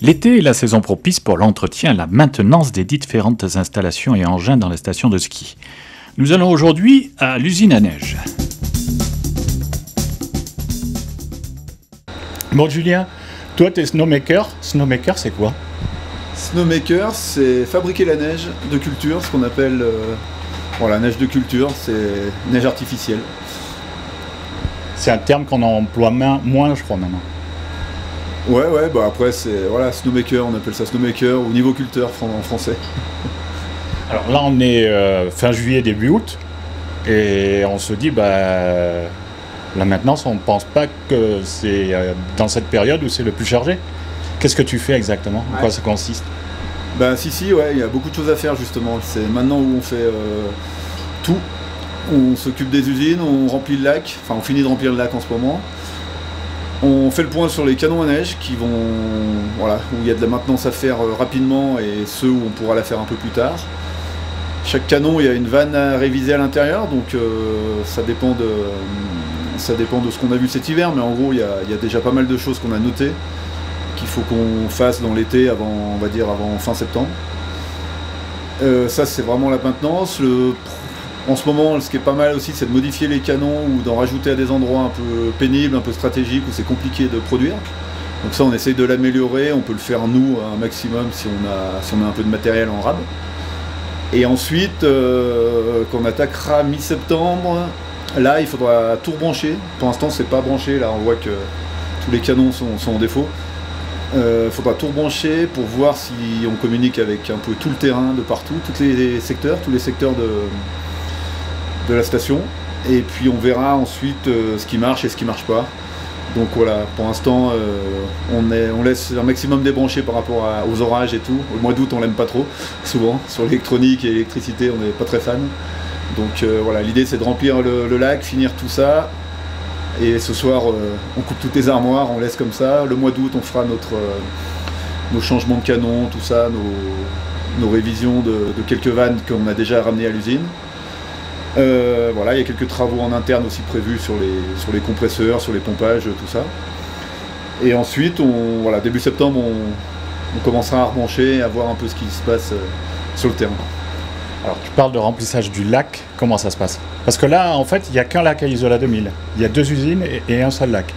L'été est la saison propice pour l'entretien et la maintenance des différentes installations et engins dans les stations de ski. Nous allons aujourd'hui à l'usine à neige. Bon Julien, toi tu es snowmaker. Snowmaker c'est quoi? Snowmaker, c'est fabriquer la neige de culture, ce qu'on appelle la neige de culture, c'est neige artificielle. C'est un terme qu'on emploie moins je crois maintenant. Ouais, bah après c'est snowmaker, on appelle ça snowmaker ou niveau culteur en français. Alors là on est fin juillet, début août, et on se dit la maintenance, on ne pense pas que c'est dans cette période où c'est le plus chargé. Qu'est-ce que tu fais exactement? En quoi ça consiste? Il y a beaucoup de choses à faire justement. C'est maintenant où on fait tout. On s'occupe des usines, on remplit le lac, enfin on finit de remplir le lac en ce moment. On fait le point sur les canons à neige où il y a de la maintenance à faire rapidement et ceux où on pourra la faire un peu plus tard. Chaque canon, il y a une vanne à réviser à l'intérieur, donc ça dépend de ce qu'on a vu cet hiver, mais en gros, il y a déjà pas mal de choses qu'on a notées qu'il faut qu'on fasse dans l'été avant fin septembre. Ça, c'est vraiment la maintenance. En ce moment, ce qui est pas mal aussi, c'est de modifier les canons ou d'en rajouter à des endroits un peu pénibles, un peu stratégiques, où c'est compliqué de produire. Donc ça, on essaye de l'améliorer, on peut le faire nous un maximum si on a un peu de matériel en rab. Et ensuite, quand on attaquera mi-septembre, là, il faudra tout rebrancher. Pour l'instant, c'est pas branché, là, on voit que tous les canons sont en défaut. Il faudra tout rebrancher pour voir si on communique avec un peu tout le terrain de partout, tous les secteurs de la station, et puis on verra ensuite ce qui marche et ce qui marche pas. Donc voilà, pour l'instant on laisse un maximum débrancher par rapport aux orages et tout. Au mois d'août on l'aime pas trop, souvent, sur l'électronique et l'électricité on n'est pas très fan. Donc l'idée c'est de remplir le lac, finir tout ça, et ce soir on coupe toutes les armoires, on laisse comme ça. Le mois d'août on fera nos changements de canon, tout ça, nos révisions de quelques vannes qu'on a déjà ramenées à l'usine. Il y a quelques travaux en interne aussi prévus sur les compresseurs, sur les pompages, tout ça. Et ensuite, début septembre, on commencera à rebrancher, à voir un peu ce qui se passe sur le terrain. Alors tu parles de remplissage du lac, comment ça se passe? Parce que là, en fait, il n'y a qu'un lac à Isola 2000. Il y a 2 usines et un seul lac.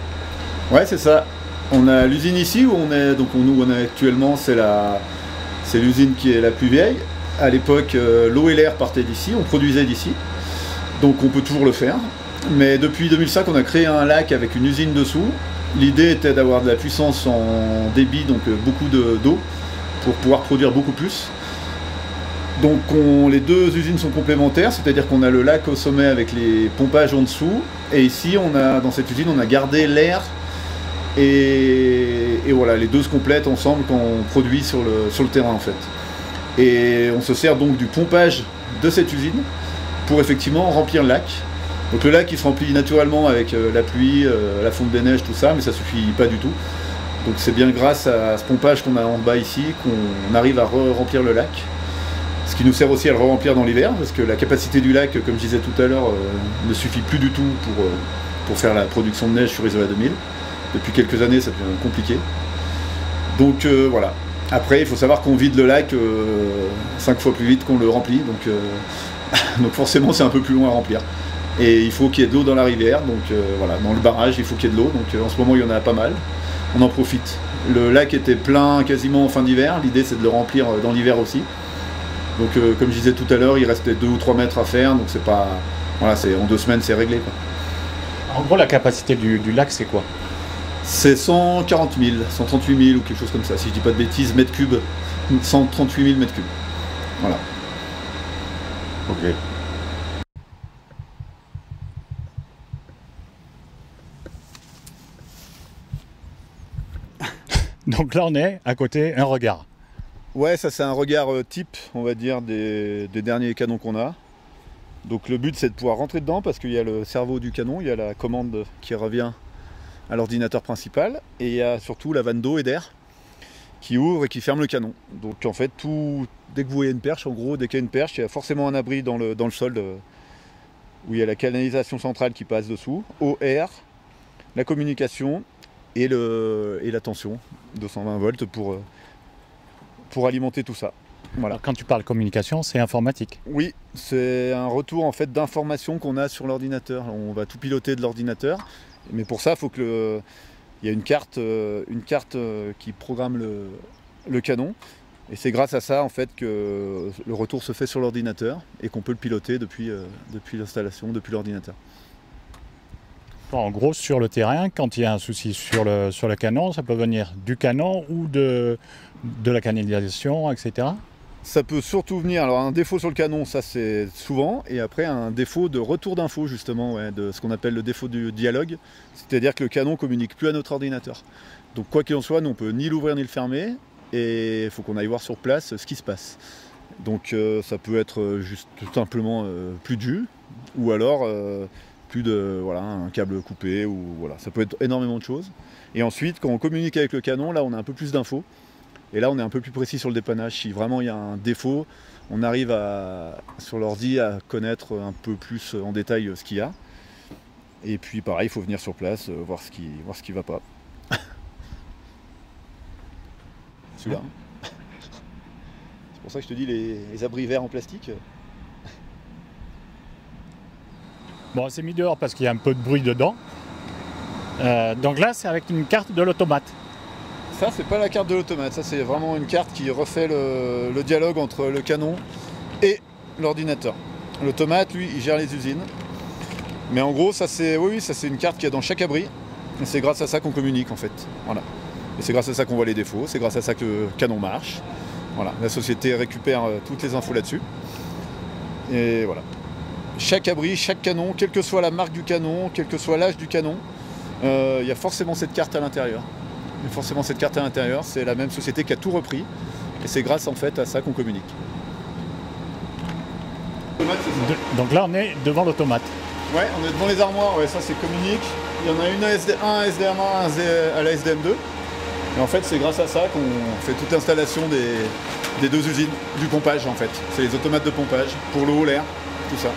Ouais, c'est ça. On a l'usine ici où on est actuellement, c'est l'usine qui est la plus vieille. À l'époque, l'eau et l'air partaient d'ici, on produisait d'ici. Donc on peut toujours le faire. Mais depuis 2005, on a créé un lac avec une usine dessous. L'idée était d'avoir de la puissance en débit, donc beaucoup d'eau, pour pouvoir produire beaucoup plus. Donc les 2 usines sont complémentaires, c'est-à-dire qu'on a le lac au sommet avec les pompages en dessous. Et ici, dans cette usine, on a gardé l'air. Et les 2 se complètent ensemble quand on produit sur le terrain en fait. Et on se sert donc du pompage de cette usine pour effectivement remplir le lac. Donc le lac il se remplit naturellement avec la pluie, la fonte des neiges, tout ça, mais ça suffit pas du tout. Donc c'est bien grâce à ce pompage qu'on a en bas ici qu'on arrive à remplir le lac. Ce qui nous sert aussi à le remplir dans l'hiver, parce que la capacité du lac, comme je disais tout à l'heure, ne suffit plus du tout pour faire la production de neige sur Isola 2000. Depuis quelques années ça devient compliqué. Donc voilà. Après il faut savoir qu'on vide le lac 5 fois plus vite qu'on le remplit, donc forcément c'est un peu plus long à remplir. Et il faut qu'il y ait de l'eau dans la rivière, donc dans le barrage il faut qu'il y ait de l'eau, donc en ce moment il y en a pas mal, on en profite. Le lac était plein quasiment en fin d'hiver, l'idée c'est de le remplir dans l'hiver aussi. Donc comme je disais tout à l'heure, il restait 2 ou 3 mètres à faire, donc c'est pas... en 2 semaines c'est réglé quoi. En gros la capacité du lac c'est quoi? C'est 140 000, 138 000 ou quelque chose comme ça, si je dis pas de bêtises, mètres cubes, 138 000 mètres cubes. Voilà. Ok. Donc là on est à côté, un regard. Ouais, ça c'est un regard type, on va dire, des derniers canons qu'on a. Donc le but c'est de pouvoir rentrer dedans parce qu'il y a le cerveau du canon, il y a la commande qui revient à l'ordinateur principal et il y a surtout la vanne d'eau et d'air qui ouvre et qui ferme le canon. Donc en fait, dès que vous voyez une perche, en gros, dès qu'il y a une perche, il y a forcément un abri dans le sol où il y a la canalisation centrale qui passe dessous, eau, air, la communication et la tension, 220 volts pour alimenter tout ça. Voilà. Alors, quand tu parles communication, c'est informatique. Oui, c'est un retour en fait d'informations qu'on a sur l'ordinateur. On va tout piloter de l'ordinateur, mais pour ça, il faut que il y a une carte qui programme le canon. Et c'est grâce à ça en fait que le retour se fait sur l'ordinateur et qu'on peut le piloter depuis l'installation, depuis l'ordinateur. En gros, sur le terrain, quand il y a un souci sur le canon, ça peut venir du canon ou de la canalisation, etc. Ça peut surtout venir, alors un défaut sur le canon, ça c'est souvent, et après un défaut de retour d'info justement, ouais, de ce qu'on appelle le défaut du dialogue, c'est-à-dire que le canon communique plus à notre ordinateur. Donc quoi qu'il en soit, nous on peut ni l'ouvrir ni le fermer, et il faut qu'on aille voir sur place ce qui se passe. Donc ça peut être juste tout simplement plus dû, ou alors plus de voilà, un câble coupé, ou voilà, ça peut être énormément de choses. Et ensuite, quand on communique avec le canon, là on a un peu plus d'infos. Et là, on est un peu plus précis sur le dépannage. Si vraiment il y a un défaut, on arrive sur l'ordi à connaître un peu plus en détail ce qu'il y a. Et puis pareil, il faut venir sur place, voir ce qui va pas. Celui-là. C'est pour ça que je te dis les abris verts en plastique. Bon, c'est mis dehors parce qu'il y a un peu de bruit dedans. Donc là, c'est avec une carte de l'automate. Ça, c'est pas la carte de l'automate, ça c'est vraiment une carte qui refait le dialogue entre le canon et l'ordinateur. L'automate, lui, il gère les usines. Mais en gros, ça c'est une carte qu'il y a dans chaque abri. Et c'est grâce à ça qu'on communique en fait. Voilà. Et c'est grâce à ça qu'on voit les défauts, c'est grâce à ça que le canon marche. Voilà. La société récupère toutes les infos là-dessus. Et voilà. Chaque abri, chaque canon, quelle que soit la marque du canon, quel que soit l'âge du canon, il y a forcément cette carte à l'intérieur. Et forcément cette carte à l'intérieur, c'est la même société qui a tout repris. Et c'est grâce en fait à ça qu'on communique. Donc là, on est devant l'automate. Ouais, on est devant les armoires, ouais, ça c'est communique. Il y en a une à SD1, à SDM1, à la SDM2. Et en fait, c'est grâce à ça qu'on fait toute l'installation des deux usines, du pompage en fait. C'est les automates de pompage pour l'eau, l'air, tout ça.